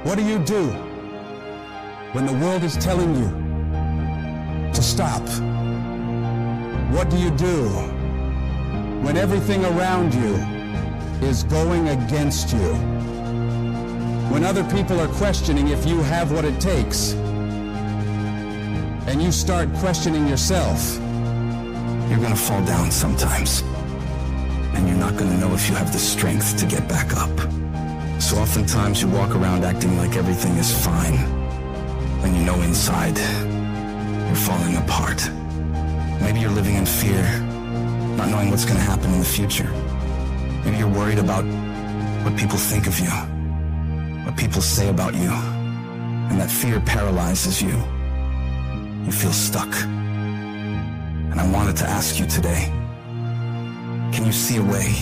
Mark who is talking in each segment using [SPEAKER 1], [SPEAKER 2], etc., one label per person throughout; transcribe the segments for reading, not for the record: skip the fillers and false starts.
[SPEAKER 1] What do you do when the world is telling you to stop? What do you do when everything around you is going against you? When other people are questioning if you have what it takes, and you start questioning yourself,
[SPEAKER 2] you're gonna fall down sometimes, and you're not gonna know if you have the strength to get back up. So oftentimes you walk around acting like everything is fine, when you know inside you're falling apart. Maybe you're living in fear, not knowing what's gonna happen in the future. Maybe you're worried about what people think of you, what people say about you, and that fear paralyzes you. You feel stuck. And I wanted to ask you today, can you see a way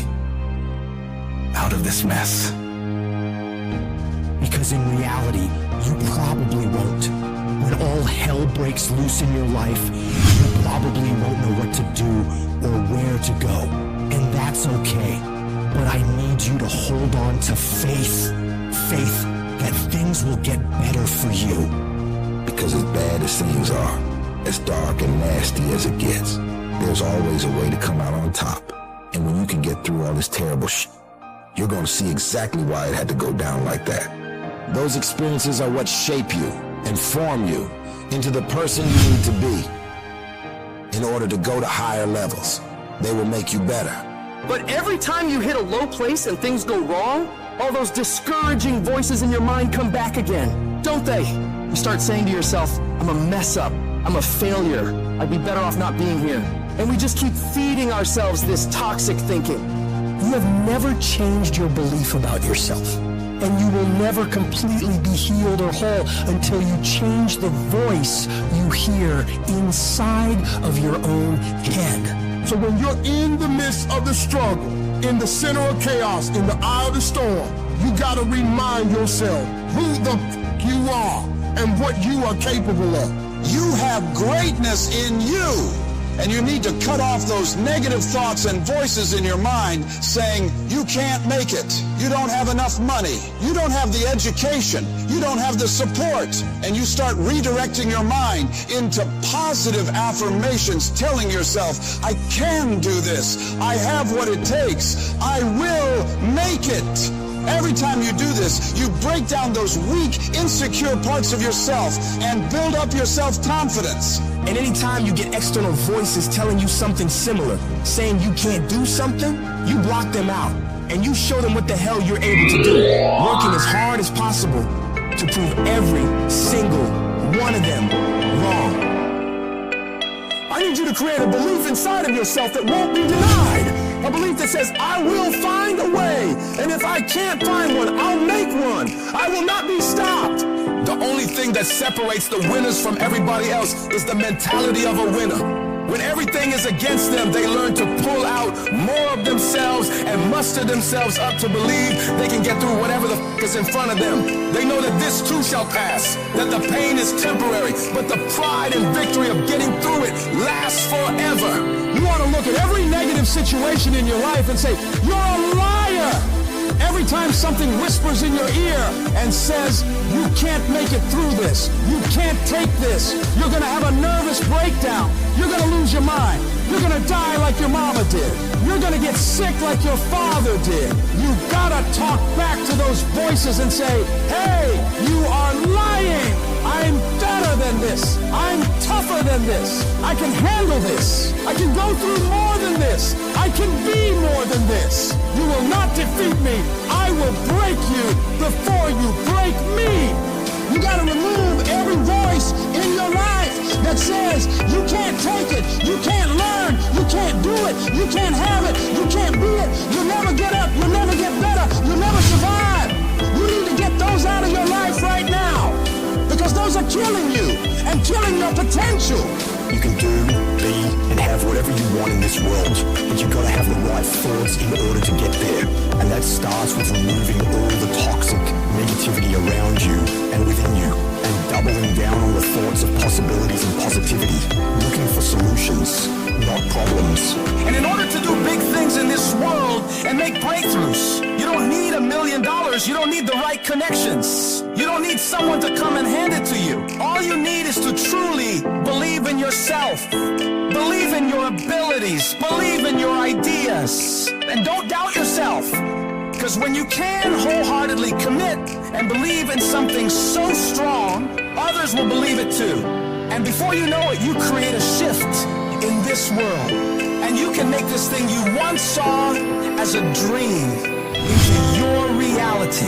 [SPEAKER 2] out of this mess?
[SPEAKER 3] Because in reality, you probably won't. When all hell breaks loose in your life, you probably won't know what to do or where to go. And that's okay. But I need you to hold on to faith. Faith that things will get better for you.
[SPEAKER 4] Because as bad as things are, as dark and nasty as it gets, there's always a way to come out on top. And when you can get through all this terrible shit, you're gonna see exactly why it had to go down like that. Those experiences are what shape you and form you into the person you need to be in order to go to higher levels. They will make you better.
[SPEAKER 5] But every time you hit a low place and things go wrong, all those discouraging voices in your mind come back again, don't they? You start saying to yourself, I'm a mess up, I'm a failure, I'd be better off not being here. And we just keep feeding ourselves this toxic thinking.
[SPEAKER 3] You have never changed your belief about yourself. And you will never completely be healed or whole until you change the voice you hear inside of your own head.
[SPEAKER 6] So when you're in the midst of the struggle, in the center of chaos, in the eye of the storm, you gotta remind yourself who the f you are and what you are capable of.
[SPEAKER 1] you have greatness in you. And you need to cut off those negative thoughts and voices in your mind saying, you can't make it. You don't have enough money. You don't have the education. You don't have the support. And you start redirecting your mind into positive affirmations, telling yourself, I can do this. I have what it takes. I will make it. Every time you do this, you break down those weak, insecure parts of yourself and build up your self-confidence.
[SPEAKER 3] And anytime you get external voices telling you something similar, saying you can't do something, you block them out. And you show them what the hell you're able to do, working as hard as possible to prove every single one of them wrong. I need you to create a belief inside of yourself that won't be denied. A belief that says, I will find a way. And if I can't find one, I'll make one. I will not be stopped. The only thing that separates the winners from everybody else is the mentality of a winner. When everything is against them, they learn to pull out more of themselves and muster themselves up to believe they can get through whatever the f is in front of them. They know that this too shall pass, that the pain is temporary, but the pride and victory of getting through it lasts forever. You want to look at every negative situation in your life and say, you're a liar. Every time something whispers in your ear and says, you can't make it through this, you can't take this, you're going to have a nervous breakdown, you're going to lose your mind, you're going to die like your mama did, you're going to get sick like your father did. You've got to talk back to those voices and say, hey, you are lying. I'm better than this. I'm tougher than this. I can handle this. I can go through more than this. I can be more than this. You will not defeat me. I will break you before you break me. You got to remove every voice in your life that says you can't take it, you can't learn, you can't do it, you can't have it, you can't be it, you'll never get up, you'll never get better, you'll never survive. You need to get those out of your life right now, because those are killing you and killing your potential. You can do, be, and have whatever you want in this world, but you've got to have the right thoughts in order to get there. And that starts with removing all the toxic negativity around you and within you, and doubling down on the thoughts
[SPEAKER 2] lots of possibilities and positivity, looking for solutions, not problems.
[SPEAKER 3] And in order to do big things in this world and make breakthroughs, you don't need $1 million. You don't need the right connections. You don't need someone to come and hand it to you. All you need is to truly believe in yourself. Believe in your abilities. Believe in your ideas. And don't doubt yourself. Because when you can wholeheartedly commit and believe in something so strong, others will believe it too. And before you know it, you create a shift in this world. And you can make this thing you once saw as a dream into your reality.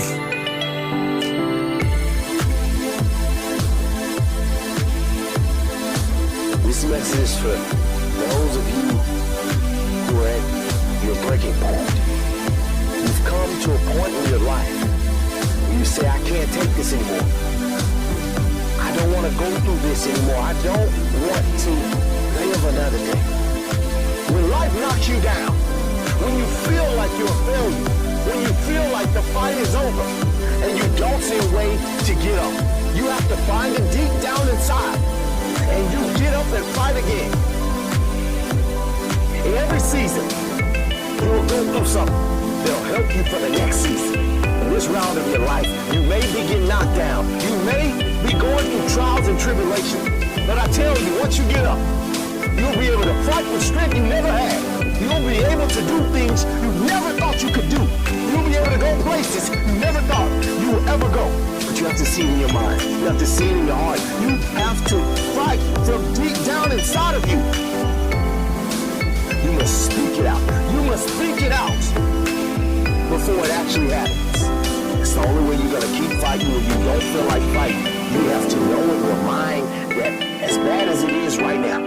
[SPEAKER 7] This message is for those of you who are at your breaking point. You've come to a point in your life where you say, I can't take this anymore. I don't want to go through this anymore. I don't want to live another day. When life knocks you down, when you feel like you're a failure, when you feel like the fight is over, and you don't see a way to get up, you have to find it deep down inside, and you get up and fight again. In every season, you will go through something that'll help you for the next season. In this round of your life, you may be getting knocked down. You may be going through trials and tribulations. But I tell you, once you get up, you'll be able to fight with strength you never had. You'll be able to do things you never thought you could do. You'll be able to go places you never thought you would ever go. But you have to see it in your mind. You have to see it in your heart. You have to fight from deep down inside of you. You must speak it out. You must speak it out before it actually happens. It's the only way you're going to keep fighting when you don't feel like fighting. You have to know in your mind that as bad as it is right now,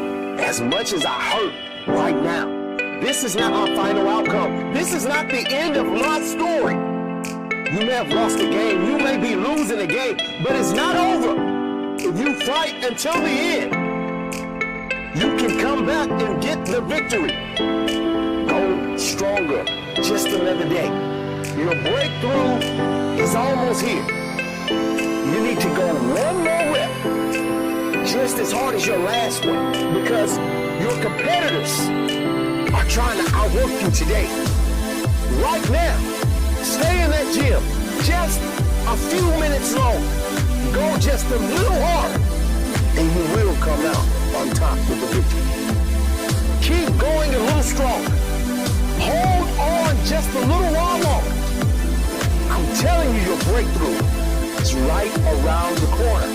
[SPEAKER 7] as much as I hurt right now, this is not my final outcome. This is not the end of my story. You may have lost a game. You may be losing a game, but it's not over. If you fight until the end, you can come back and get the victory. Go stronger. Just another day. Your breakthrough is almost here. You need to go one more rep, just as hard as your last one, because your competitors are trying to outwork you today. Right now, stay in that gym just a few minutes long. Go just a little harder, and you will come out on top with the victory. Keep going a little stronger. Hold on just a little while longer. I'm telling you, your breakthrough is right around the corner.